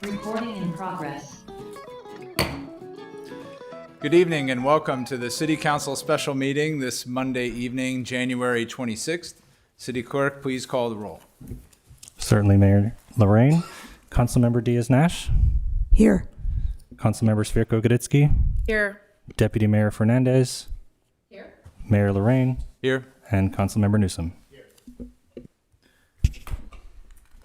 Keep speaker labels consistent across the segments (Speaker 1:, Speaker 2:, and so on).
Speaker 1: Recording in progress.
Speaker 2: Good evening and welcome to the City Council special meeting this Monday evening, January 26th. City Clerk, please call the roll.
Speaker 3: Certainly, Mayor Lorraine. Councilmember Diaz-Nash.
Speaker 4: Here.
Speaker 3: Councilmember Svirko-Goditsky.
Speaker 4: Here.
Speaker 3: Deputy Mayor Fernandez.
Speaker 4: Here.
Speaker 3: Mayor Lorraine.
Speaker 2: Here.
Speaker 3: And Councilmember Newsom.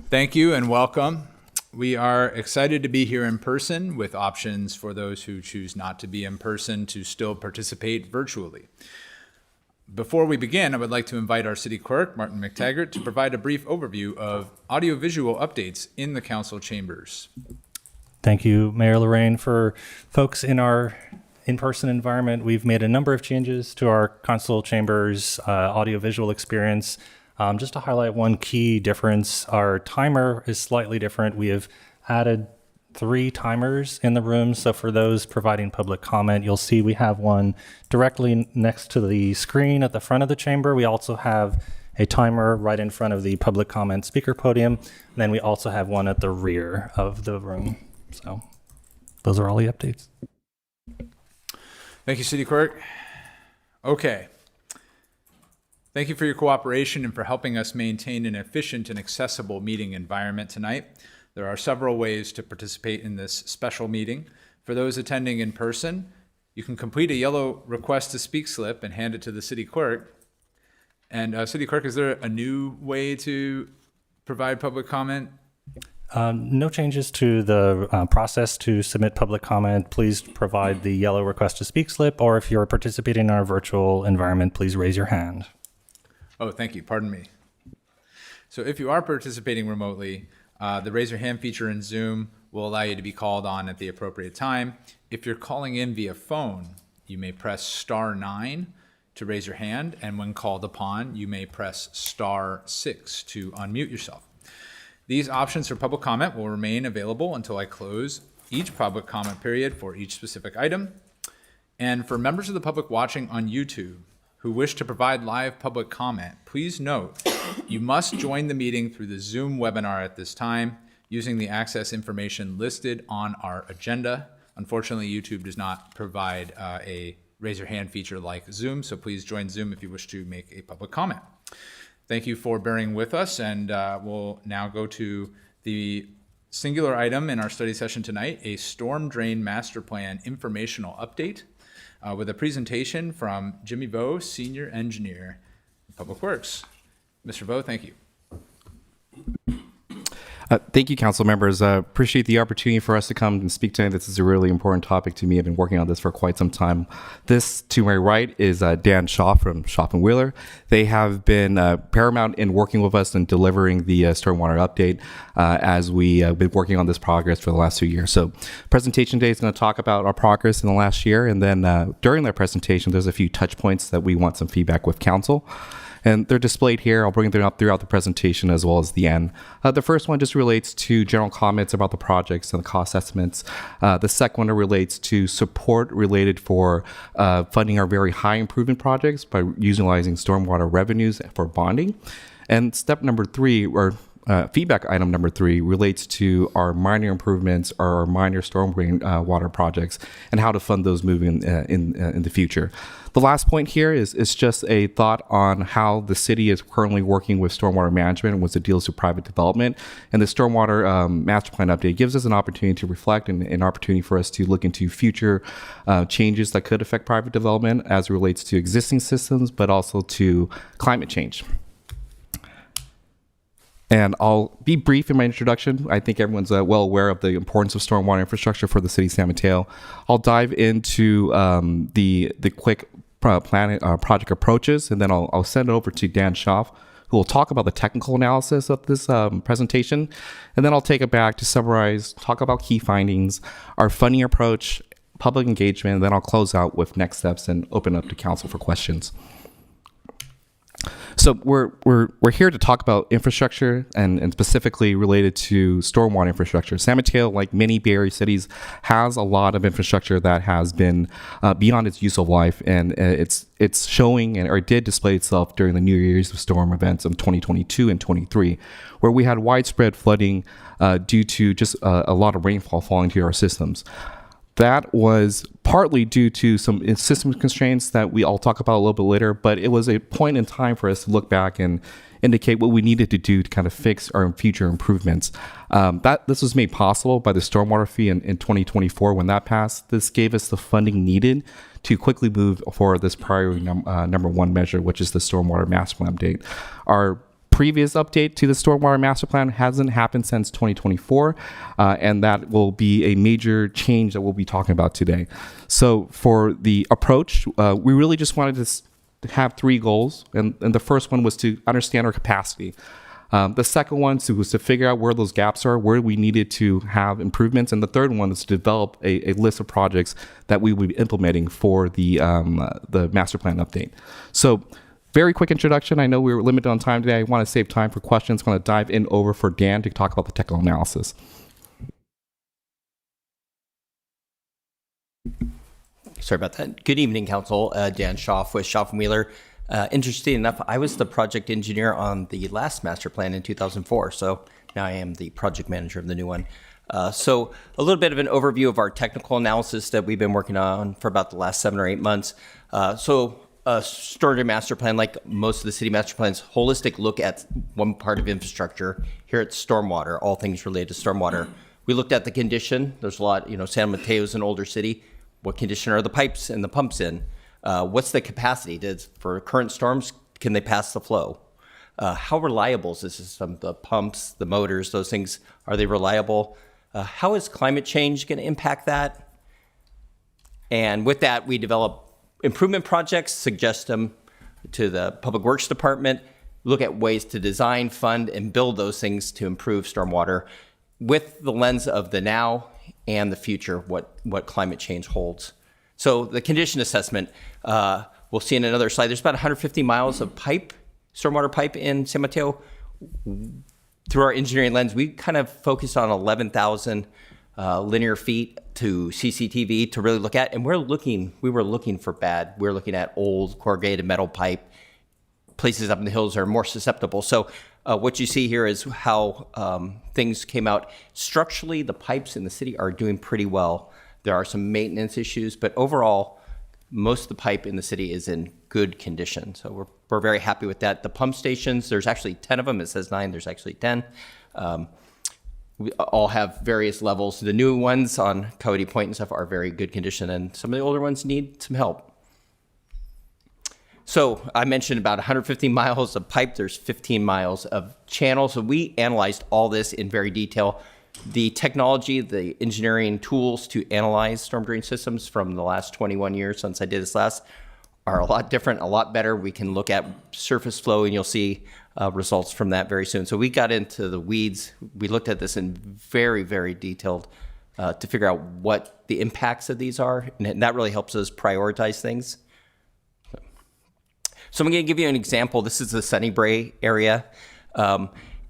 Speaker 2: Thank you and welcome. We are excited to be here in person with options for those who choose not to be in person to still participate virtually. Before we begin, I would like to invite our City Clerk, Martin McTaggart, to provide a brief overview of audiovisual updates in the council chambers.
Speaker 3: Thank you, Mayor Lorraine. For folks in our in-person environment, we've made a number of changes to our council chambers audiovisual experience. Just to highlight one key difference, our timer is slightly different. We have added 3 timers in the room. So for those providing public comment, you'll see we have one directly next to the screen at the front of the chamber. We also have a timer right in front of the public comment speaker podium. And then we also have one at the rear of the room. So those are all the updates.
Speaker 2: Thank you, City Clerk. Okay. Thank you for your cooperation and for helping us maintain an efficient and accessible meeting environment tonight. There are several ways to participate in this special meeting. For those attending in person, you can complete a yellow request to speak slip and hand it to the City Clerk. And City Clerk, is there a new way to provide public comment?
Speaker 3: No changes to the process to submit public comment. Please provide the yellow request to speak slip, or if you're participating in our virtual environment, please raise your hand.
Speaker 2: Oh, thank you. Pardon me. So if you are participating remotely, the raise your hand feature in Zoom will allow you to be called on at the appropriate time. If you're calling in via phone, you may press *9 to raise your hand, and when called upon, you may press *6 to unmute yourself. These options for public comment will remain available until I close each public comment period for each specific item. And for members of the public watching on YouTube who wish to provide live public comment, please note you must join the meeting through the Zoom webinar at this time using the access information listed on our agenda. Unfortunately, YouTube does not provide a raise your hand feature like Zoom, so please join Zoom if you wish to make a public comment. Thank you for bearing with us, and we'll now go to the singular item in our study session tonight, a storm drain master plan informational update with a presentation from Jimmy Vo, Senior Engineer, Public Works. Mr. Vo, thank you.
Speaker 5: Thank you, council members. Appreciate the opportunity for us to come and speak tonight. This is a really important topic to me. I've been working on this for quite some time. This, to my right, is Dan Shaw from Shaw & Wheeler. They have been paramount in working with us and delivering the stormwater update as we have been working on this progress for the last 2 years. So presentation today is going to talk about our progress in the last year. And then during that presentation, there's a few touch points that we want some feedback with council. And they're displayed here. I'll bring them up throughout the presentation as well as the end. The first one just relates to general comments about the projects and the cost estimates. The second one relates to support related for funding our very high improvement projects by utilizing stormwater revenues for bonding. And step number 3, or feedback item number 3, relates to our minor improvements or our minor storm drain water projects and how to fund those moving in the future. The last point here is just a thought on how the city is currently working with stormwater management once it deals with private development. And the stormwater master plan update gives us an opportunity to reflect and an opportunity for us to look into future changes that could affect private development as it relates to existing systems, but also to climate change. And I'll be brief in my introduction. I think everyone's well aware of the importance of stormwater infrastructure for the city of San Mateo. I'll dive into the quick project approaches, and then I'll send it over to Dan Shaw, who will talk about the technical analysis of this presentation. And then I'll take it back to summarize, talk about key findings, our funding approach, public engagement, and then I'll close out with next steps and open up to council for questions. So we're here to talk about infrastructure and specifically related to stormwater infrastructure. San Mateo, like many Bay Area cities, has a lot of infrastructure that has been beyond its use of life, and it's showing or it did display itself during the New Year's of storm events of 2022 and 23, where we had widespread flooding due to just a lot of rainfall falling to our systems. That was partly due to some system constraints that we all talk about a little bit later, but it was a point in time for us to look back and indicate what we needed to do to kind of fix our future improvements. This was made possible by the stormwater fee in 2024 when that passed. This gave us the funding needed to quickly move for this priority number one measure, which is the stormwater master plan update. Our previous update to the stormwater master plan hasn't happened since 2024, and that will be a major change that we'll be talking about today. So for the approach, we really just wanted to have three goals, and the first one was to understand our capacity. The second one was to figure out where those gaps are, where we needed to have improvements, and the third one is to develop a list of projects that we would be implementing for the master plan update. So very quick introduction. I know we were limited on time today. I want to save time for questions. I'm going to dive in over for Dan to talk about the technical analysis.
Speaker 4: Sorry about that. Good evening, Council. Dan Schaff with Schaff and Wheeler. Interesting enough, I was the project engineer on the last master plan in 2004, so now I am the project manager of the new one. So a little bit of an overview of our technical analysis that we've been working on for about the last 7 or 8 months. Stormwater master plan, like most of the city master plans, holistic look at one part of infrastructure. Here it's stormwater, all things related to stormwater. We looked at the condition. There's a lot, San Mateo's an older city. What condition are the pipes and the pumps in? What's the capacity? For current storms, can they pass the flow? How reliable is the system? The pumps, the motors, those things, are they reliable? How is climate change going to impact that? And with that, we develop improvement projects, suggest them to the Public Works Department, look at ways to design, fund, and build those things to improve stormwater with the lens of the now and the future, what climate change holds. So the condition assessment, we'll see in another slide, there's about 150 miles of pipe, stormwater pipe in San Mateo. Through our engineering lens, we kind of focused on 11,000 linear feet to CCTV to really look at, and we were looking for bad. We're looking at old corrugated metal pipe. Places up in the hills are more susceptible. So what you see here is how things came out. Structurally, the pipes in the city are doing pretty well. There are some maintenance issues, but overall, most of the pipe in the city is in good condition. So we're very happy with that. The pump stations, there's actually 10 of them. It says 9, there's actually 10. We all have various levels. The new ones on Coyote Point and stuff are very good condition, and some of the older ones need some help. So I mentioned about 150 miles of pipe. There's 15 miles of channel. So we analyzed all this in very detail. The technology, the engineering tools to analyze storm drain systems from the last 21 years since I did this last are a lot different, a lot better. We can look at surface flow, and you'll see results from that very soon. So we got into the weeds. We looked at this in very, very detailed to figure out what the impacts of these are, and that really helps us prioritize things. So I'm going to give you an example. This is the Sunnybray area,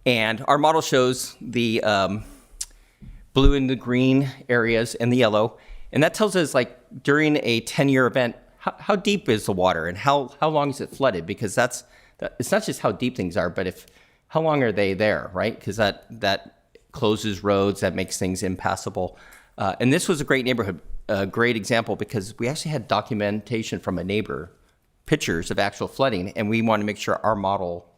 Speaker 4: and our model shows the blue and the green areas and the yellow, and that tells us, like, during a 10-year event, how deep is the water and how long is it flooded? Because it's not just how deep things are, but how long are they there, right? Because that closes roads, that makes things impassable. And this was a great neighborhood, a great example, because we actually had documentation from a neighbor, pictures of actual flooding, and we want to make sure our model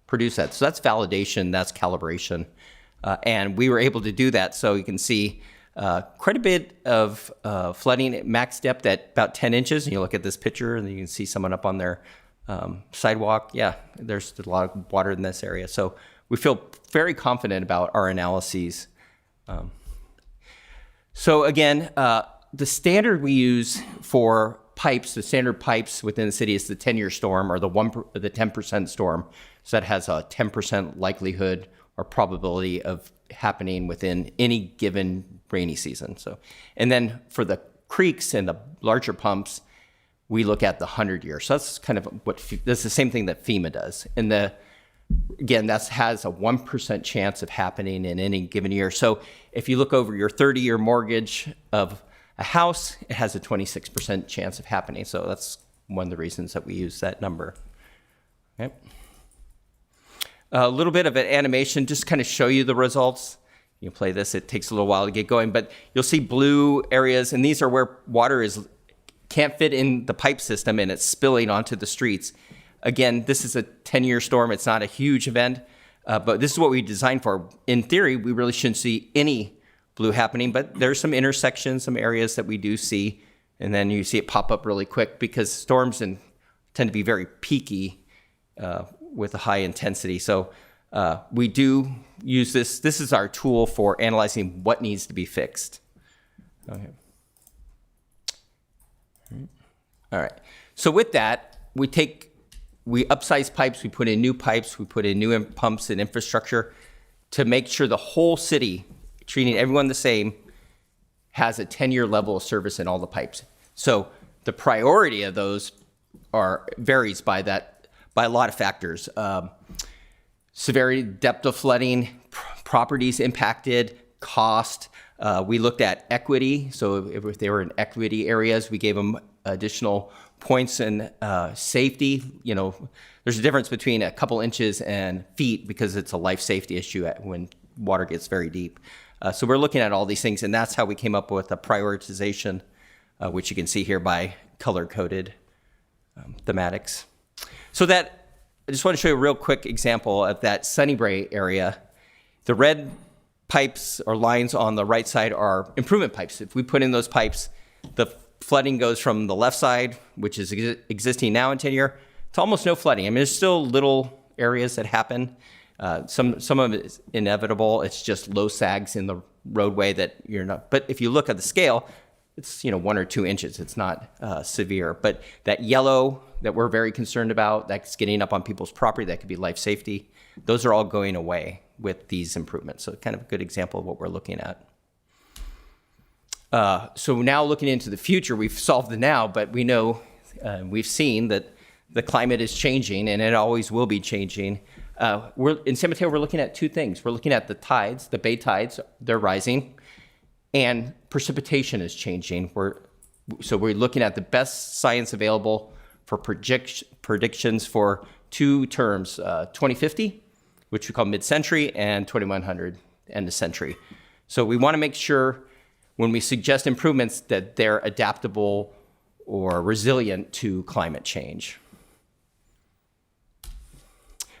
Speaker 4: produced that. So that's validation, that's calibration. And we were able to do that. So you can see quite a bit of flooding at max depth at about 10 inches. And you look at this picture and you can see someone up on their sidewalk. Yeah, there's a lot of water in this area. So we feel very confident about our analyses. So again, the standard we use for pipes, the standard pipes within the city is the 10-year storm, or the 10% storm. So that has a 10% likelihood or probability of happening within any given rainy season. So, and then for the creeks and the larger pumps, we look at the 100-year. So that's kind of that's the same thing that FEMA does. And again, that has a 1% chance of happening in any given year. So if you look over your 30-year mortgage of a house, it has a 26% chance of happening. So that's one of the reasons that we use that number. Okay. A little bit of an animation, just kind of show you the results. You play this, it takes a little while to get going, but you'll see blue areas, and these are where water can't fit in the pipe system and it's spilling onto the streets. Again, this is a 10-year storm. It's not a huge event, but this is what we designed for. In theory, we really shouldn't see any blue happening, but there's some intersections, some areas that we do see, and then you see it pop up really quick because storms tend to be very peaky with a high intensity. So we do use this. This is our tool for analyzing what needs to be fixed. Okay. All right. So with that, we upsize pipes, we put in new pipes, we put in new pumps and infrastructure to make sure the whole city, treating everyone the same, has a 10-year level of service in all the pipes. So the priority of those varies by a lot of factors. Severity, depth of flooding, properties impacted, cost. We looked at equity. So if they were in equity areas, we gave them additional points in safety. You know, there's a difference between a couple inches and feet because it's a life safety issue when water gets very deep. So we're looking at all these things, and that's how we came up with a prioritization, which you can see here by color-coded thematics. So I just want to show you a real quick example of that Sunnybrae area. The red pipes or lines on the right side are improvement pipes. If we put in those pipes, the flooding goes from the left side, which is existing now in 10-year, to almost no flooding. I mean, there's still little areas that happen. Some of it is inevitable. It's just low sags in the roadway that you're not. But if you look at the scale, it's 1 or 2 inches. It's not severe. But that yellow that we're very concerned about, that's getting up on people's property, that could be life safety. Those are all going away with these improvements. So kind of a good example of what we're looking at. So now looking into the future, we've solved the now, but we know, we've seen that the climate is changing and it always will be changing. In San Mateo, we're looking at 2 things. We're looking at the tides, the bay tides, they're rising, and precipitation is changing. So we're looking at the best science available for predictions for 2 terms, 2050, which we call mid-century, and 2100, end of century. So we want to make sure when we suggest improvements that they're adaptable or resilient to climate change.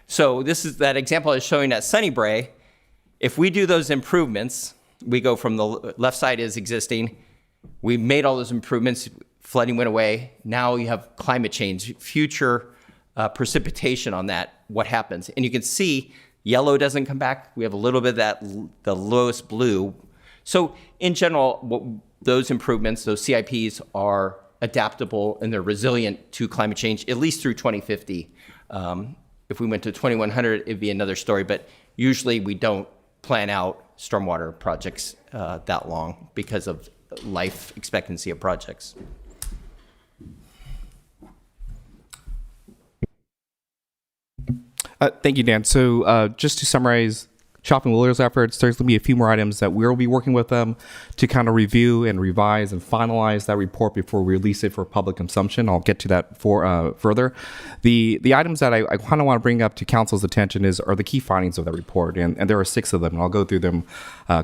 Speaker 4: So this is that example I was showing at Sunnybrae. If we do those improvements, we go from the left side is existing. We made all those improvements, flooding went away. Now you have climate change, future precipitation on that, what happens. And you can see yellow doesn't come back. We have a little bit of the lowest blue. So in general, those improvements, those CIPs are adaptable and they're resilient to climate change, at least through 2050. If we went to 2100, it'd be another story, but usually we don't plan out stormwater projects that long because of life expectancy of projects.
Speaker 5: Thank you, Dan. So just to summarize Shop and Wheeler's efforts, there's going to be a few more items that we'll be working with them to kind of review and revise and finalize that report before we release it for public consumption. I'll get to that further. The items that I kind of want to bring up to council's attention are the key findings of that report, and there are 6 of them, and I'll go through them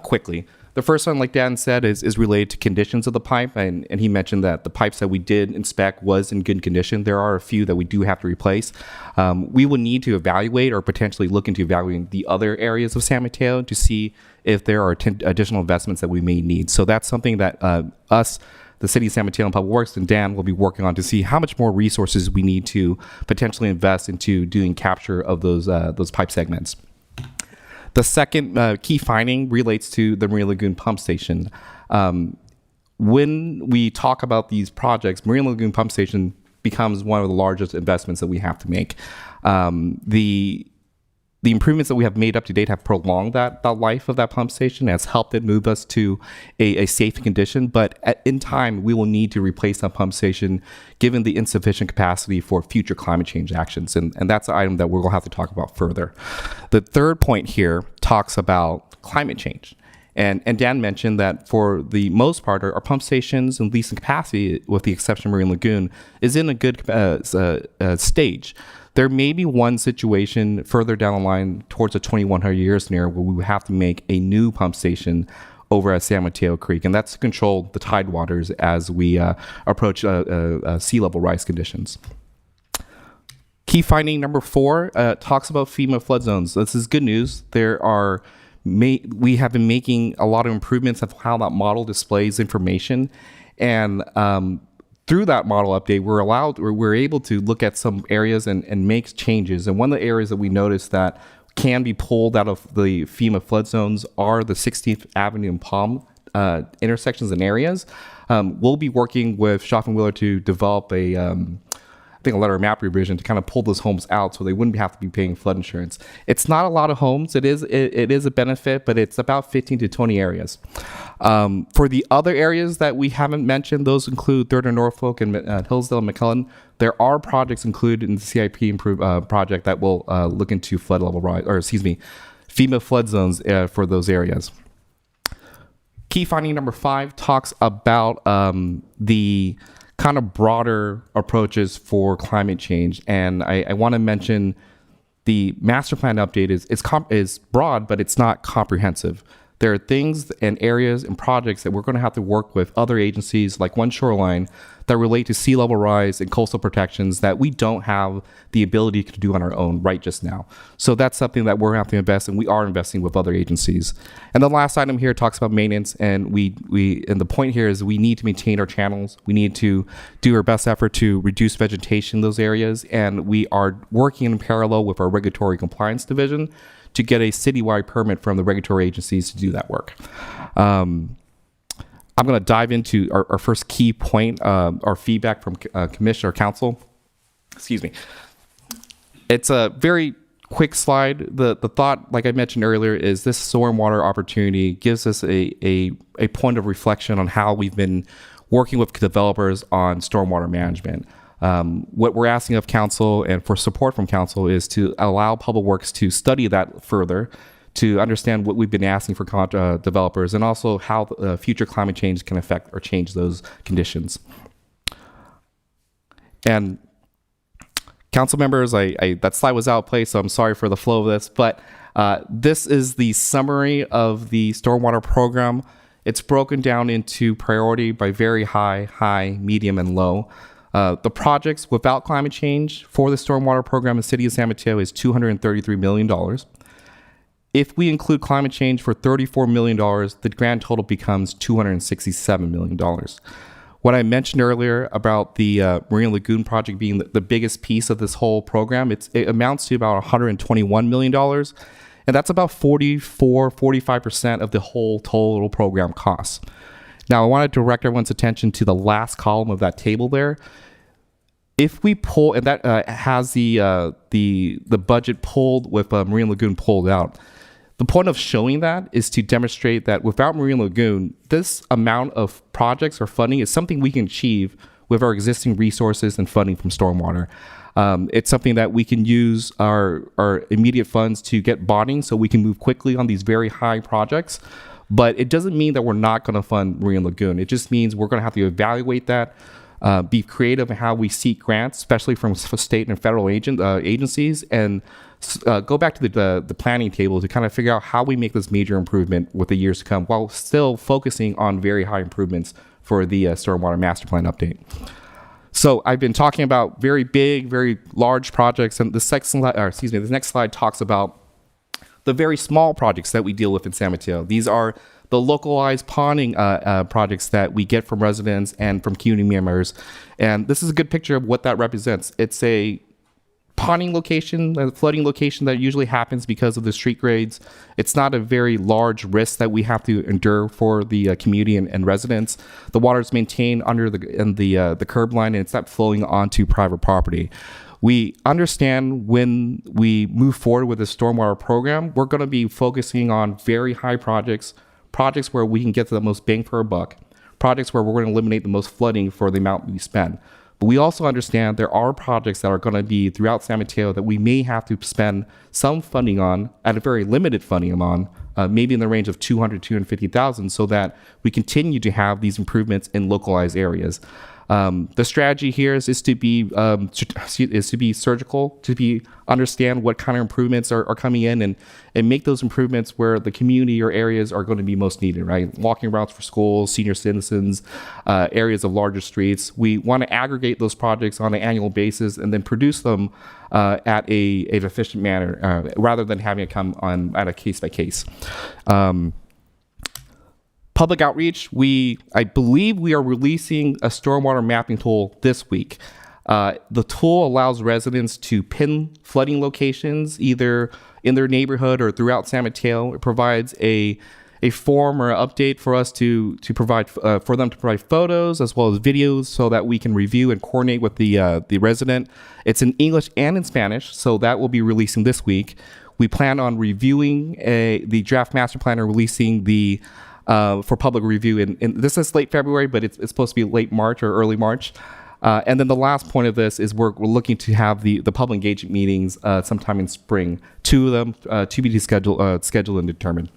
Speaker 5: quickly. The first one, like Dan said, is related to conditions of the pipe, and he mentioned that the pipes that we did inspect was in good condition. There are a few that we do have to replace. We will need to evaluate or potentially look into evaluating the other areas of San Mateo to see if there are additional investments that we may need. So that's something that the City of San Mateo and Public Works and Dan will be working on to see how much more resources we need to potentially invest into doing capture of those pipe segments. The second key finding relates to the Marine Lagoon Pump Station. When we talk about these projects, Marine Lagoon Pump Station becomes one of the largest investments that we have to make. the improvements that we have made up to date have prolonged that life of that pump station, has helped it move us to a safe condition. But in time, we will need to replace that pump station given the insufficient capacity for future climate change actions. And that's an item that we're going to have to talk about further. The third point here talks about climate change. And Dan mentioned that for the most part, our pump stations and leasing capacity, with the exception of Marine Lagoon, is in a good stage. There may be one situation further down the line towards the 2100 year scenario where we would have to make a new pump station over at San Mateo Creek, and that's to control the tide waters as we approach sea level rise conditions. Key finding number 4 talks about FEMA flood zones. This is good news. We have been making a lot of improvements of how that model displays information, and through that model update, we're able to look at some areas and make changes. And one of the areas that we noticed that can be pulled out of the FEMA flood zones are the 16th Avenue and Palm intersections and areas. We'll be working with Schaff and Wheeler to develop a letter of map revision to kind of pull those homes out so they wouldn't have to be paying flood insurance. It's not a lot of homes. It is a benefit, but it's about 15 to 20 areas. For the other areas that we haven't mentioned, those include 3rd and Norfolk and Hillsdale and McClellan. There are projects included in the CIP project that will look into flood level rise, FEMA flood zones for those areas. Key finding number 5 talks about the kind of broader approaches for climate change. And I want to mention the master plan update is broad, but it's not comprehensive. There are things and areas and projects that we're going to have to work with other agencies like One Shoreline that relate to sea level rise and coastal protections that we don't have the ability to do on our own right just now. So that's something that we're going to have to invest in. We are investing with other agencies. And the last item here talks about maintenance, and and the point here is we need to maintain our channels. We need to do our best effort to reduce vegetation in those areas, and we are working in parallel with our regulatory compliance division to get a citywide permit from the regulatory agencies to do that work. I'm going to dive into our first key point, our feedback from Commissioner Council. Excuse me. It's a very quick slide. The thought, like I mentioned earlier, is this stormwater opportunity gives us a point of reflection on how we've been working with developers on stormwater management. What we're asking of council and for support from council is to allow Public Works to study that further, to understand what we've been asking for developers, and also how future climate change can affect or change those conditions. And council members, that slide was out of place, so I'm sorry for the flow of this, but this is the summary of the stormwater program. It's broken down into priority by very high, medium, and low. The projects without climate change for the stormwater program in the city of San Mateo is $233 million. If we include climate change for $34 million, the grand total becomes $267 million. What I mentioned earlier about the Marine Lagoon project being the biggest piece of this whole program, it amounts to about $121 million. And that's about 45% of the whole total program costs. Now, I want to direct everyone's attention to the last column of that table there. If we pull, and that has the budget pulled with Marine Lagoon pulled out. The point of showing that is to demonstrate that without Marine Lagoon, this amount of projects or funding is something we can achieve with our existing resources and funding from stormwater. It's something that we can use our immediate funds to get bonding so we can move quickly on these very high projects. But it doesn't mean that we're not going to fund Marine Lagoon. It just means we're going to have to evaluate that, be creative in how we seek grants, especially from state and federal agencies, and go back to the planning table to kind of figure out how we make this major improvement with the years to come while still focusing on very high improvements for the Stormwater Master Plan update. So I've been talking about very big, very large projects, and the next slide talks about the very small projects that we deal with in San Mateo. These are the localized ponding projects that we get from residents and from community members. And this is a good picture of what that represents. It's a ponding location, a flooding location that usually happens because of the street grades. It's not a very large risk that we have to endure for the community and residents. The water is maintained under the curb line, and it's not flowing onto private property. We understand when we move forward with the stormwater program, we're going to be focusing on very high projects where we can get the most bang for our buck, projects where we're going to eliminate the most flooding for the amount we spend. But we also understand there are projects that are going to be throughout San Mateo that we may have to spend some funding on, at a very limited funding on, maybe in the range of 250,000, so that we continue to have these improvements in localized areas. The strategy here is to be surgical, to understand what kind of improvements are coming in, and make those improvements where the community or areas are going to be most needed, right? Walking routes for schools, senior citizens, areas of larger streets. We want to aggregate those projects on an annual basis and then produce them at an efficient manner, rather than having it come on at a case by case. Public outreach, I believe we are releasing a stormwater mapping tool this week. The tool allows residents to pin flooding locations either in their neighborhood or throughout San Mateo. It provides a form or an update for us to provide for them to provide photos as well as videos so that we can review and coordinate with the resident. It's in English and in Spanish, so that will be releasing this week. We plan on reviewing the draft master plan and releasing the for public review in this is late February, but it's supposed to be late March or early March. And then the last point of this is we're looking to have the public engagement meetings sometime in spring. 2 of them to be scheduled and determined.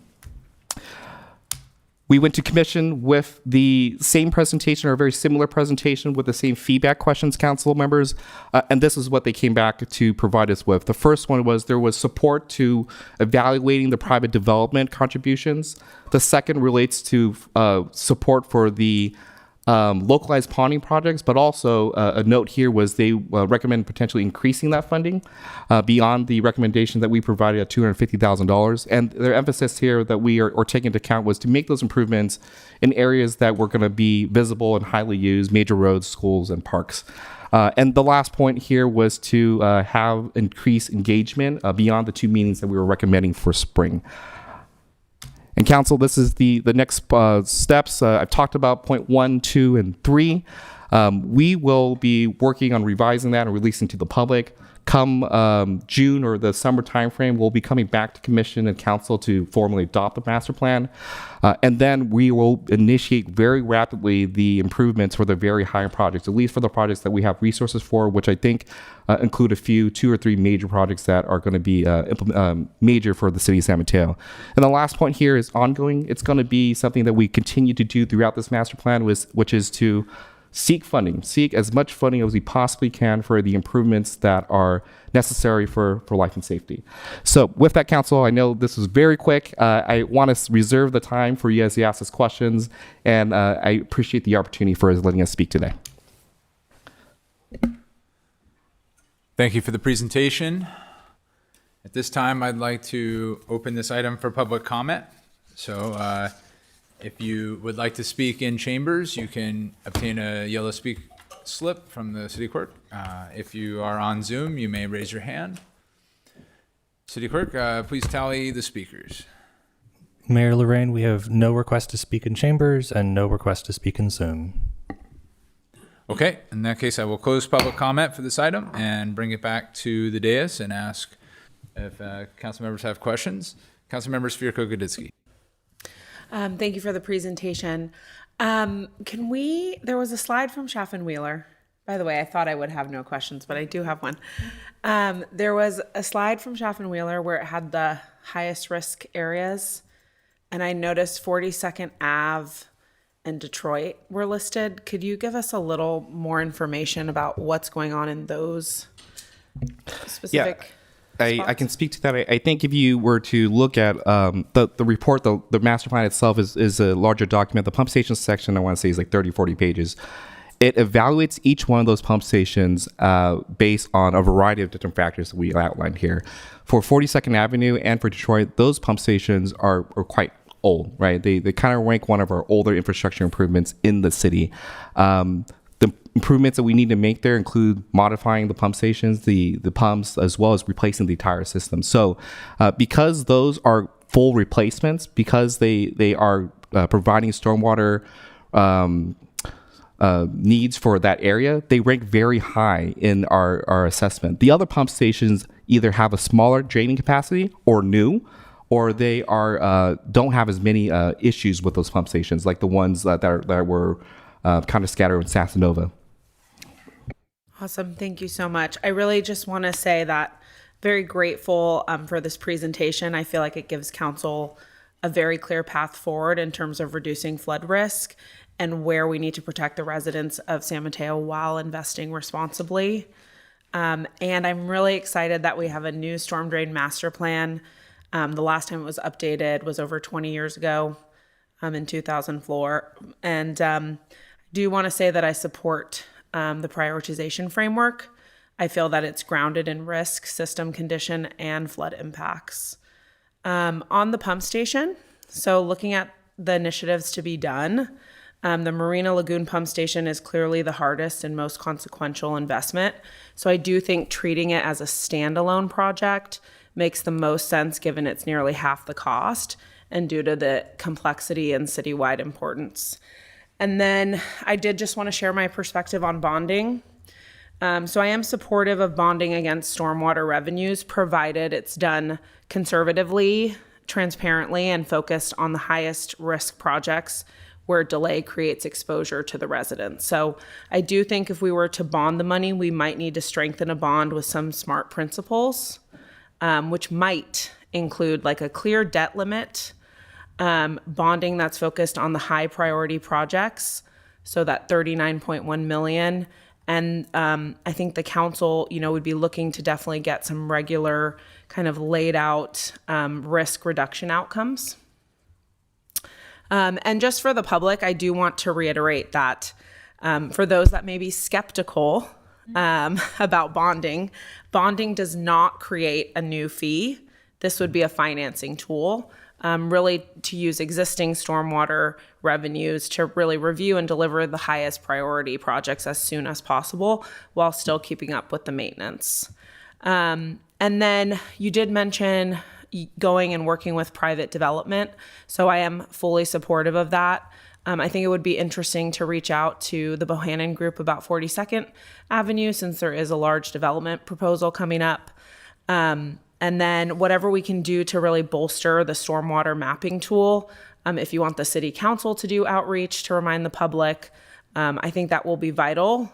Speaker 5: We went to commission with the same presentation or a very similar presentation with the same feedback questions, council members, and this is what they came back to provide us with. The first one was there was support to evaluating the private development contributions. The second relates to support for the localized ponding projects, but also a note here was they recommend potentially increasing that funding beyond the recommendation that we provided at $250,000. And their emphasis here that we are taking into account was to make those improvements in areas that were going to be visible and highly used, major roads, schools, and parks. And the last point here was to have increased engagement beyond the 2 meetings that we were recommending for spring. And council, this is the next steps. I've talked about point 1, 2, and 3. We will be working on revising that and releasing to the public. Come June or the summer timeframe, we'll be coming back to commission and council to formally adopt the master plan. And then we will initiate very rapidly the improvements for the very high projects, at least for the projects that we have resources for, which I think include 2 or 3 major projects that are going to be major for the city of San Mateo. And the last point here is ongoing. It's going to be something that we continue to do throughout this master plan, which is to seek as much funding as we possibly can for the improvements that are necessary for life and safety. So with that, council, I know this was very quick. I want to reserve the time for you guys to ask us questions, and I appreciate the opportunity for letting us speak today.
Speaker 2: Thank you for the presentation. At this time, I'd like to open this item for public comment. So if you would like to speak in chambers, you can obtain a yellow speak slip from the city clerk. If you are on Zoom, you may raise your hand. City clerk, please tally the speakers.
Speaker 3: Mayor Lorraine, we have no request to speak in chambers and no request to speak in Zoom.
Speaker 2: Okay, in that case, I will close public comment for this item and bring it back to the dais and ask if council members have questions. Council member Svirko-Goditsky.
Speaker 6: Thank you for the presentation. There was a slide from Schaffen Wheeler. By the way, I thought I would have no questions, but I do have one. There was a slide from Schaffen Wheeler where it had the highest risk areas, and I noticed 42nd Ave and Detroit were listed. Could you give us a little more information about what's going on in those specific
Speaker 5: I can speak to that. I think if you were to look at the report, the master plan itself is a larger document. The pump station section, I want to say, is like 30, 40 pages. It evaluates each one of those pump stations based on a variety of different factors that we outlined here. For 42nd Avenue and for Detroit, those pump stations are quite old, right? They kind of rank one of our older infrastructure improvements in the city. The improvements that we need to make there include modifying the pump stations, the pumps, as well as replacing the entire system. So because those are full replacements, because they are providing stormwater needs for that area, they rank very high in our assessment. The other pump stations either have a smaller draining capacity or new, or they are don't have as many issues with those pump stations, like the ones that were kind of scattered in Sasanova.
Speaker 6: Awesome. Thank you so much. I really just want to say that very grateful for this presentation. I feel like it gives council a very clear path forward in terms of reducing flood risk and where we need to protect the residents of San Mateo while investing responsibly. And I'm really excited that we have a new storm drain master plan. The last time it was updated was over 20 years ago, in 2004. And I do want to say that I support the prioritization framework. I feel that it's grounded in risk, system condition, and flood impacts. On the pump station, so looking at the initiatives to be done, the Marina Lagoon pump station is clearly the hardest and most consequential investment. So I do think treating it as a standalone project makes the most sense given it's nearly half the cost and due to the complexity and citywide importance. And then I did just want to share my perspective on bonding. So I am supportive of bonding against stormwater revenues, provided it's done conservatively, transparently, and focused on the highest risk projects where delay creates exposure to the residents. So I do think if we were to bond the money, we might need to strengthen a bond with some smart principles, which might include like a clear debt limit, bonding that's focused on the high priority projects, so that 39.1 million. And I think the council, would be looking to definitely get some regular kind of laid out risk reduction outcomes. And just for the public, I do want to reiterate that for those that may be skeptical about bonding does not create a new fee. This would be a financing tool, really to use existing stormwater revenues to really review and deliver the highest priority projects as soon as possible while still keeping up with the maintenance. And then you did mention going and working with private development. So I am fully supportive of that. I think it would be interesting to reach out to the Bohannon Group about 42nd Avenue, since there is a large development proposal coming up. And then whatever we can do to really bolster the stormwater mapping tool. If you want the city council to do outreach to remind the public, I think that will be vital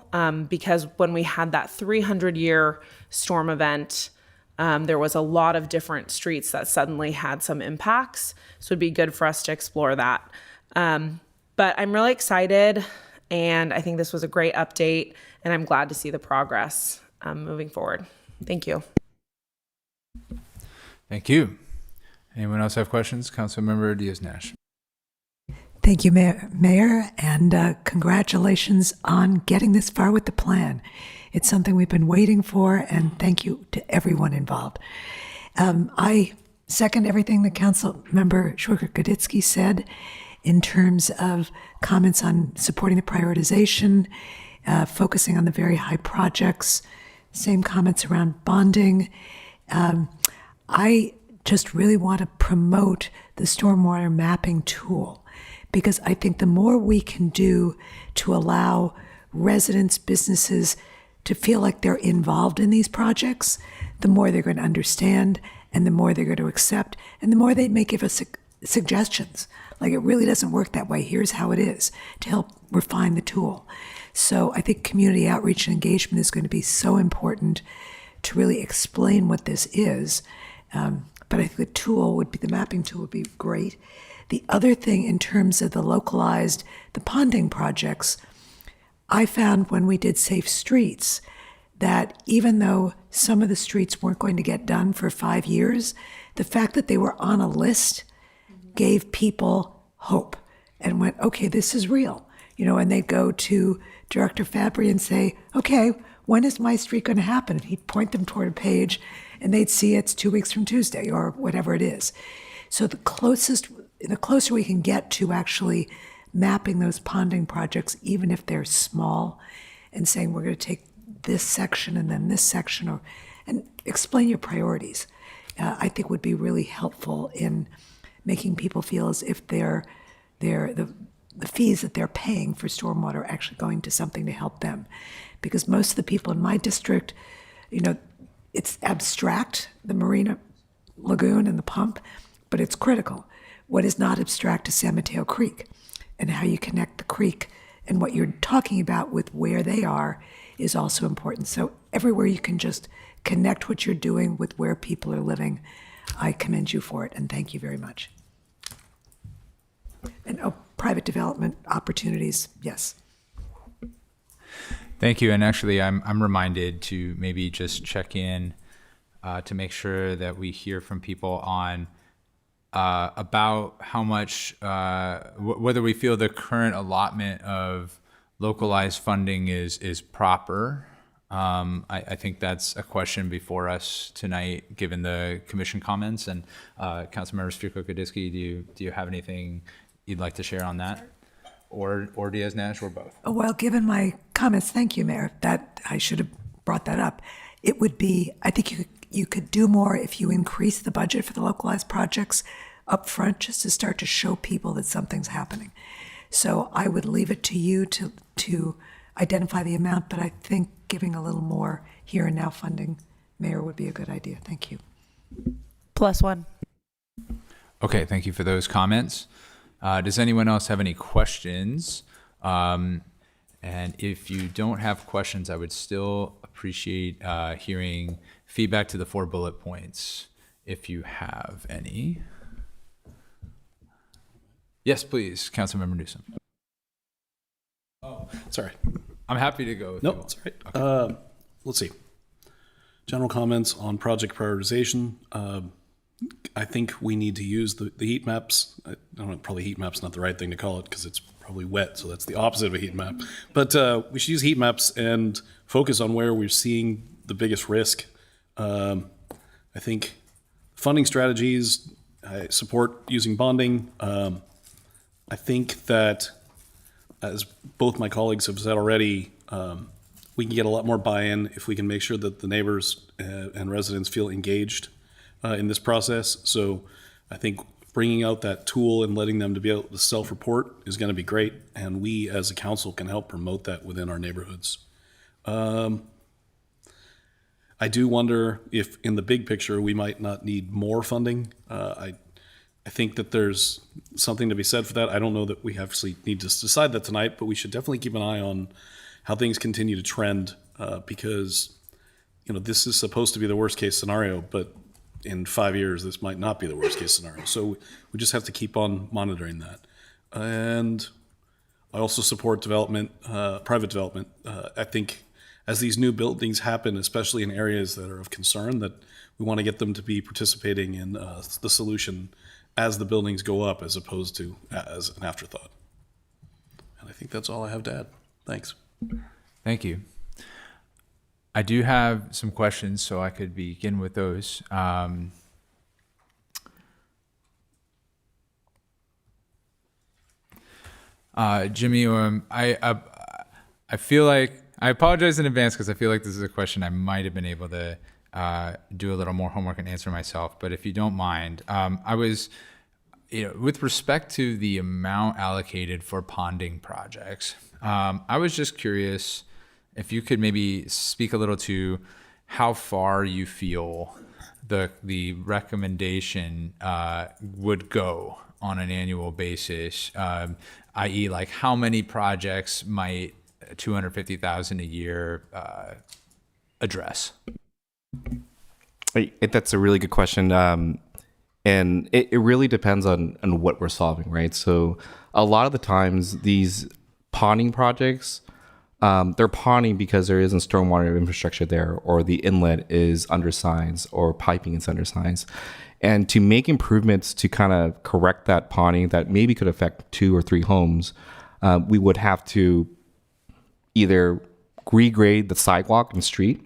Speaker 6: because when we had that 300-year storm event, there was a lot of different streets that suddenly had some impacts. So it'd be good for us to explore that. But I'm really excited, and I think this was a great update, and I'm glad to see the progress moving forward. Thank you.
Speaker 2: Thank you. Anyone else have questions? Councilmember Diaz-Nash.
Speaker 7: Thank you, Mayor, and congratulations on getting this far with the plan. It's something we've been waiting for, and thank you to everyone involved. I second everything that Councilmember Schwiger-Goditsky said in terms of comments on supporting the prioritization, focusing on the very high projects, same comments around bonding. I just really want to promote the stormwater mapping tool because I think the more we can do to allow residents, businesses to feel like they're involved in these projects, the more they're going to understand and the more they're going to accept and the more they may give us suggestions. Like, it really doesn't work that way. Here's how it is, to help refine the tool. So I think community outreach and engagement is going to be so important to really explain what this is. But I think the mapping tool would be great. The other thing in terms of the ponding projects, I found when we did Safe Streets that even though some of the streets weren't going to get done for 5 years, the fact that they were on a list gave people hope and went, okay, this is real. And they'd go to Director Fabry and say, okay, when is my street going to happen? And he'd point them toward a page and they'd see it's 2 weeks from Tuesday or whatever it is. So the closer we can get to actually mapping those ponding projects, even if they're small, and saying we're going to take this section and then this section, and explain your priorities, I think would be really helpful in making people feel as if the the fees that they're paying for stormwater are actually going to something to help them. Because most of the people in my district, it's abstract, the Marina Lagoon and the pump, but it's critical. What is not abstract is San Mateo Creek, and how you connect the creek and what you're talking about with where they are is also important. So everywhere you can just connect what you're doing with where people are living, I commend you for it, and thank you very much. And private development opportunities, yes.
Speaker 2: Thank you. And actually, I'm reminded to maybe just check in to make sure that we hear from people on about how much, whether we feel the current allotment of localized funding is proper. I think that's a question before us tonight, given the commission comments. And Councilmember Spirko-Kadisky, do you have anything you'd like to share on that? Or Diaz-Nash, or both?
Speaker 7: Well, given my comments, thank you, Mayor. That I should have brought that up. It would be, I think you could do more if you increase the budget for the localized projects up front, just to start to show people that something's happening. So I would leave it to you to identify the amount, but I think giving a little more here and now funding, Mayor, would be a good idea. Thank you.
Speaker 6: +1.
Speaker 2: Okay, thank you for those comments. Does anyone else have any questions? And if you don't have questions, I would still appreciate hearing feedback to the 4 bullet points, if you have any. Yes, please, Councilmember Newsom.
Speaker 8: Sorry.
Speaker 2: I'm happy to go.
Speaker 8: Nope, that's all right. Okay. Let's see. General comments on project prioritization. I think we need to use the heat maps. I don't know, probably heat map's not the right thing to call it because it's probably wet, so that's the opposite of a heat map. But we should use heat maps and focus on where we're seeing the biggest risk. I think funding strategies, I support using bonding. I think that, as both my colleagues have said already, we can get a lot more buy-in if we can make sure that the neighbors and residents feel engaged in this process. So I think bringing out that tool and letting them to be able to self-report is going to be great, and we as a council can help promote that within our neighborhoods. I do wonder if in the big picture we might not need more funding. I think that there's something to be said for that. I don't know that we actually need to decide that tonight, but we should definitely keep an eye on how things continue to trend because this is supposed to be the worst case scenario, but in 5 years, this might not be the worst case scenario. So we just have to keep on monitoring that. And I also support development, private development. I think as these new buildings happen, especially in areas that are of concern, that we want to get them to be participating in the solution as the buildings go up, as opposed to as an afterthought. And I think that's all I have to add. Thanks.
Speaker 2: Thank you. I do have some questions, so I could begin with those. Jimmy, I feel like, I apologize in advance because I feel like this is a question I might have been able to do a little more homework and answer myself. But if you don't mind, I was, with respect to the amount allocated for ponding projects, I was just curious if you could maybe speak a little to how far you feel the recommendation would go on an annual basis, i.e., like how many projects might 250,000 a year address?
Speaker 5: That's a really good question. And it really depends on what we're solving, right? So a lot of the times these ponding projects, they're ponding because there isn't stormwater infrastructure there, or the inlet is undersized, or piping is undersized. And to make improvements to kind of correct that ponding that maybe could affect 2 or 3 homes, we would have to either regrade the sidewalk and street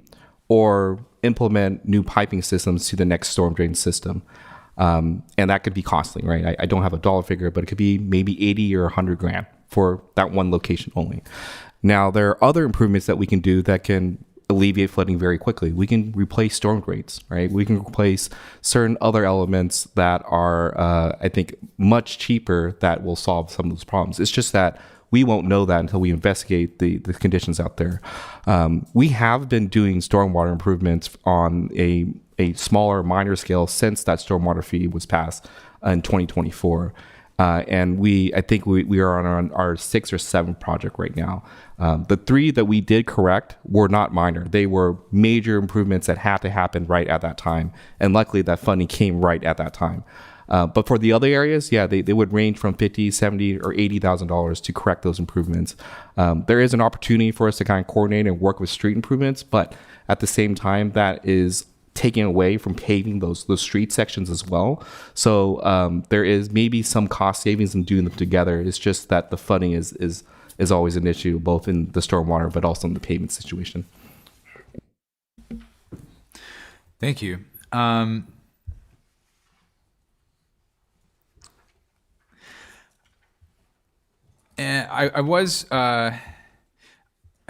Speaker 5: or implement new piping systems to the next storm drain system. And that could be costly, right? I don't have a dollar figure, but it could be maybe 80 or 100 grand for that one location only. Now, there are other improvements that we can do that can alleviate flooding very quickly. We can replace storm drains, right? We can replace certain other elements that are, I think, much cheaper that will solve some of those problems. It's just that we won't know that until we investigate the conditions out there. We have been doing stormwater improvements on a smaller, minor scale since that stormwater fee was passed in 2024. And I think we are on our 6th or 7th project right now. The 3 that we did correct were not minor. They were major improvements that had to happen right at that time. And luckily that funding came right at that time. But for the other areas, yeah, they would range from $50, $70, or $80,000 to correct those improvements. There is an opportunity for us to kind of coordinate and work with street improvements, but at the same time, that is taking away from paving those street sections as well. So there is maybe some cost savings in doing them together. It's just that the funding is always an issue, both in the stormwater, but also in the pavement situation.
Speaker 2: Thank you. And I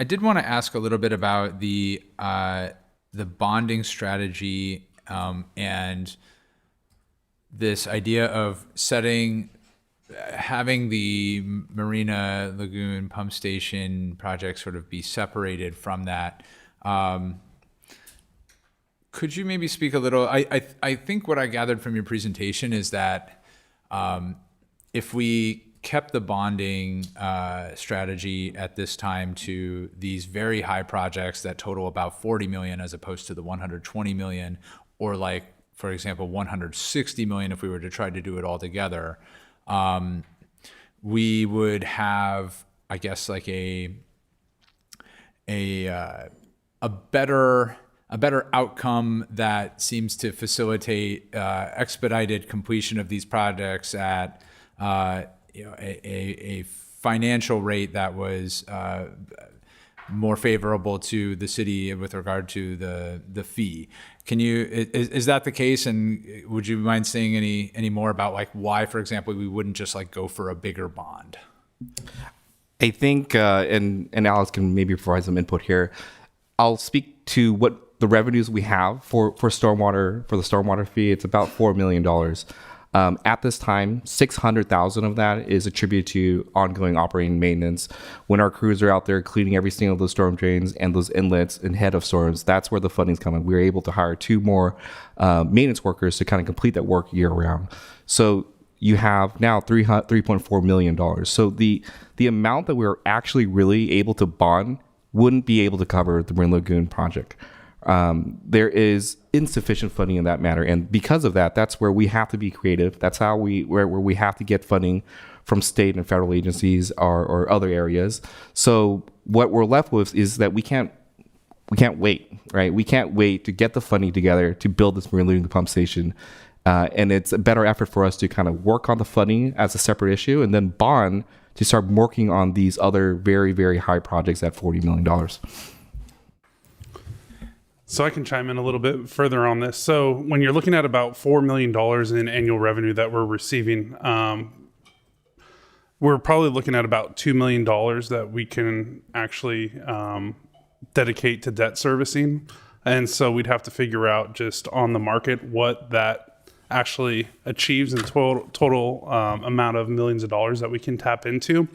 Speaker 2: did want to ask a little bit about the bonding strategy and this idea of having the Marina Lagoon pump station project sort of be separated from that. Could you maybe speak a little? I think what I gathered from your presentation is that if we kept the bonding strategy at this time to these very high projects that total about 40 million as opposed to the 120 million, or like, for example, 160 million if we were to try to do it all together, we would have, I guess, like a better outcome that seems to facilitate expedited completion of these projects at a financial rate that was more favorable to the city with regard to the fee. Is that the case? And would you mind saying any more about like why, for example, we wouldn't just like go for a bigger bond?
Speaker 5: I think, and Alex can maybe provide some input here. I'll speak to what the revenues we have for stormwater, for the stormwater fee. It's about $4 million. At this time, 600,000 of that is attributed to ongoing operating maintenance. When our crews are out there cleaning every single of those storm drains and those inlets and head of storms, that's where the funding's coming. We were able to hire 2 more maintenance workers to kind of complete that work year round. So you have now $3.4 million. So the amount that we're actually really able to bond wouldn't be able to cover the Marine Lagoon project. There is insufficient funding in that matter, and because of that, that's where we have to be creative. That's how where we have to get funding from state and federal agencies or other areas. So what we're left with is that we can't wait, right? We can't wait to get the funding together to build this Marine Lagoon pump station, and it's a better effort for us to kind of work on the funding as a separate issue, and then bond to start working on these other very, very high projects at $40 million.
Speaker 9: So I can chime in a little bit further on this. So when you're looking at about $4 million in annual revenue that we're receiving, we're probably looking at about $2 million that we can actually dedicate to debt servicing. And so we'd have to figure out just on the market what that actually achieves in total amount of millions of dollars that we can tap into.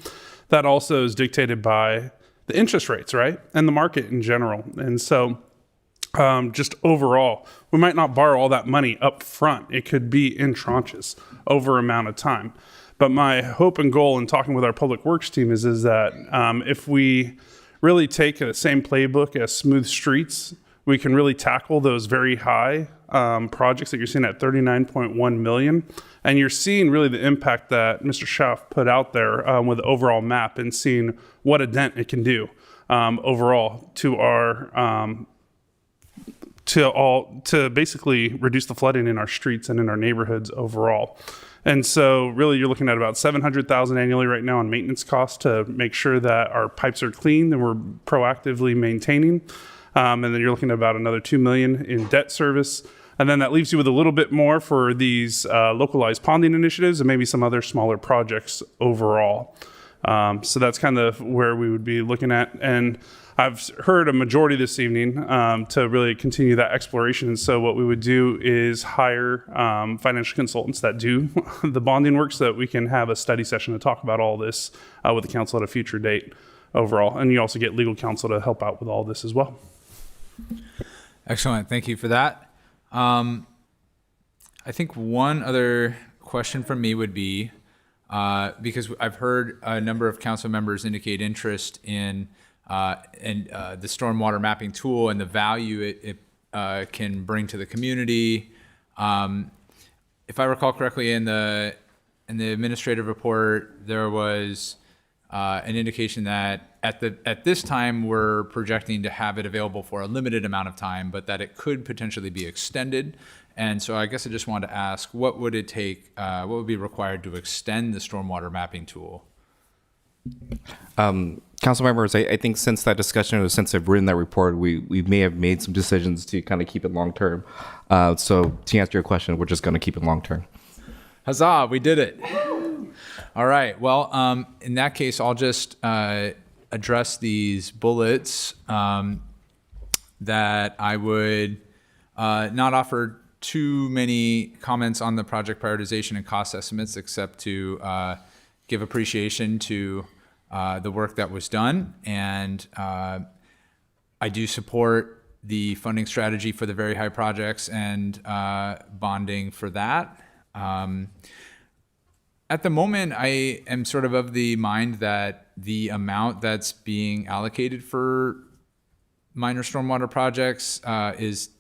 Speaker 9: That also is dictated by the interest rates, right? And the market in general. And so just overall, we might not borrow all that money up front. It could be in tranches over amount of time. But my hope and goal in talking with our public works team is that if we really take the same playbook as smooth streets, we can really tackle those very high projects that you're seeing at 39.1 million. And you're seeing really the impact that Mr. Schaff put out there with the overall map and seeing what a dent it can do overall to our to basically reduce the flooding in our streets and in our neighborhoods overall. And so really you're looking at about $700,000 annually right now on maintenance costs to make sure that our pipes are clean and we're proactively maintaining. And then you're looking at about another $2 million in debt service. And then that leaves you with a little bit more for these localized ponding initiatives and maybe some other smaller projects overall. So that's kind of where we would be looking at. And I've heard a majority this evening to really continue that exploration. And so what we would do is hire financial consultants that do the bonding work so that we can have a study session to talk about all this with the council at a future date overall. And you also get legal counsel to help out with all this as well.
Speaker 2: Excellent. Thank you for that. I think one other question from me would be, because I've heard a number of council members indicate interest in the stormwater mapping tool and the value it can bring to the community. If I recall correctly, in the administrative report, there was an indication that at this time we're projecting to have it available for a limited amount of time, but that it could potentially be extended. And so I guess I just wanted to ask, what would it take, what would be required to extend the stormwater mapping tool?
Speaker 5: Council members, I think since that discussion, or since I've written that report, we may have made some decisions to kind of keep it long term. So to answer your question, we're just going to keep it long term.
Speaker 2: Huzzah, we did it. All right, well, in that case, I'll just address these bullets that I would not offer too many comments on the project prioritization and cost estimates, except to give appreciation to the work that was done. And I do support the funding strategy for the very high projects and bonding for that. At the moment, I am sort of the mind that the amount that's being allocated for minor stormwater projects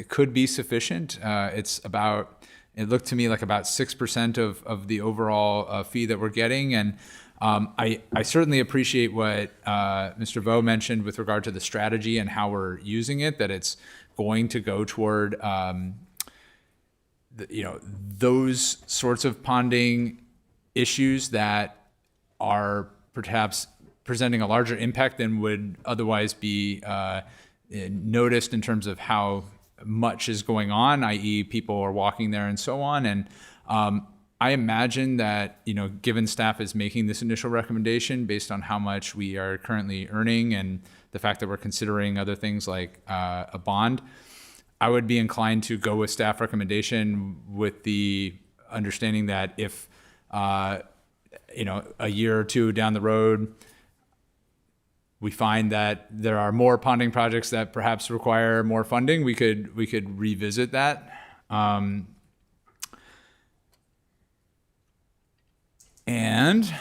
Speaker 2: could be sufficient. It looked to me like about 6% of the overall fee that we're getting. And I certainly appreciate what Mr. Vo mentioned with regard to the strategy and how we're using it, that it's going to go toward those sorts of ponding issues that are perhaps presenting a larger impact than would otherwise be noticed in terms of how much is going on, i.e. people are walking there and so on. And I imagine that, given staff is making this initial recommendation based on how much we are currently earning and the fact that we're considering other things like a bond, I would be inclined to go with staff recommendation with the understanding that if a year or two down the road, we find that there are more ponding projects that perhaps require more funding, we could revisit that. And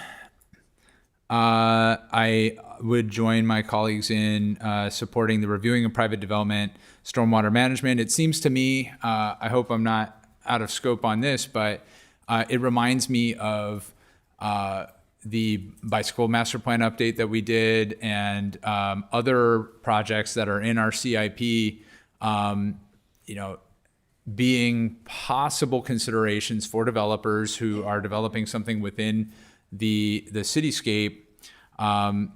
Speaker 2: I would join my colleagues in supporting the reviewing of private development, stormwater management. It seems to me, I hope I'm not out of scope on this, but it reminds me of the bicycle master plan update that we did and other projects that are in our CIP, being possible considerations for developers who are developing something within the cityscape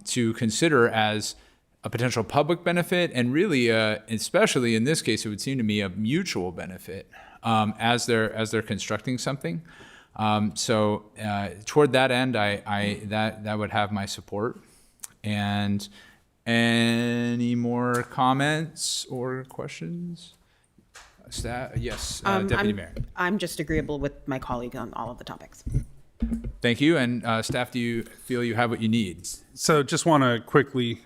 Speaker 2: to consider as a potential public benefit, and really, especially in this case, it would seem to me a mutual benefit as they're constructing something. So toward that end, that would have my support. And any more comments or questions? Yes, Deputy Mayor.
Speaker 10: I'm just agreeable with my colleague on all of the topics.
Speaker 2: Thank you. And staff, do you feel you have what you need?
Speaker 9: So just want to quickly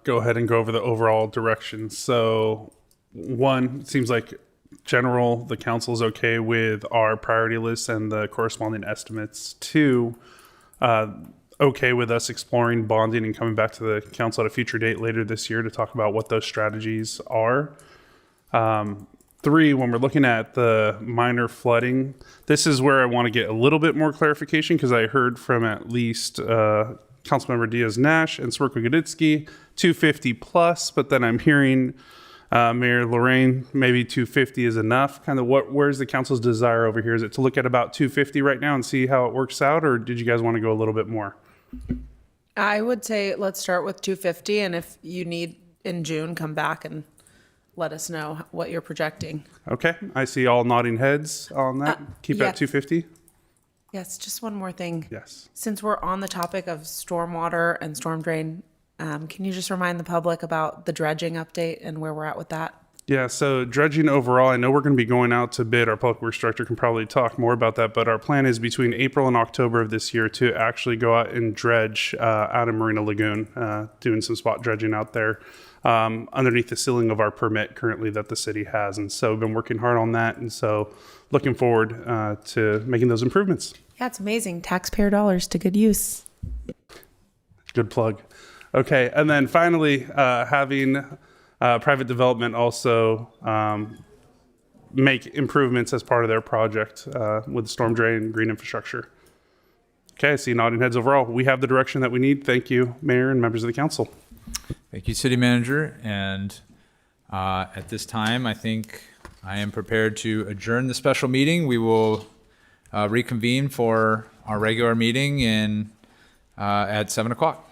Speaker 9: go ahead and go over the overall direction. So one, it seems like the council is okay with our priority list and the corresponding estimates. Two, okay with us exploring bonding and coming back to the council at a future date later this year to talk about what those strategies are. Three, when we're looking at the minor flooding, this is where I want to get a little bit more clarification, because I heard from at least Councilmember Diaz-Nash and Swerko-Goditsky 250 plus, but then I'm hearing Mayor Lorraine, maybe 250 is enough. Kind of where's the council's desire over here? Is it to look at about 250 right now and see how it works out, or did you guys want to go a little bit more?
Speaker 6: I would say let's start with 250, and if you need in June, come back and let us know what you're projecting.
Speaker 9: Okay, I see all nodding heads on that. Keep
Speaker 6: yeah.
Speaker 9: at 250.
Speaker 6: Yes, just one more thing.
Speaker 9: Yes.
Speaker 6: Since we're on the topic of stormwater and storm drain, can you just remind the public about the dredging update and where we're at with that?
Speaker 9: Yeah, so dredging overall, I know we're going to be going out to bid. Our public works director can probably talk more about that, but our plan is between April and October of this year to actually go out and dredge out in Marina Lagoon, doing some spot dredging out there underneath the ceiling of our permit currently that the city has. And so we've been working hard on that. And so looking forward to making those improvements.
Speaker 6: Yeah, it's amazing. Taxpayer dollars to good use.
Speaker 9: Good plug. Okay, and then finally, having private development also make improvements as part of their project with storm drain and green infrastructure. Okay, I see nodding heads overall. We have the direction that we need. Thank you, Mayor and members of the council.
Speaker 2: Thank you, City Manager. And at this time, I think I am prepared to adjourn the special meeting. We will reconvene for our regular meeting at 7 o'clock.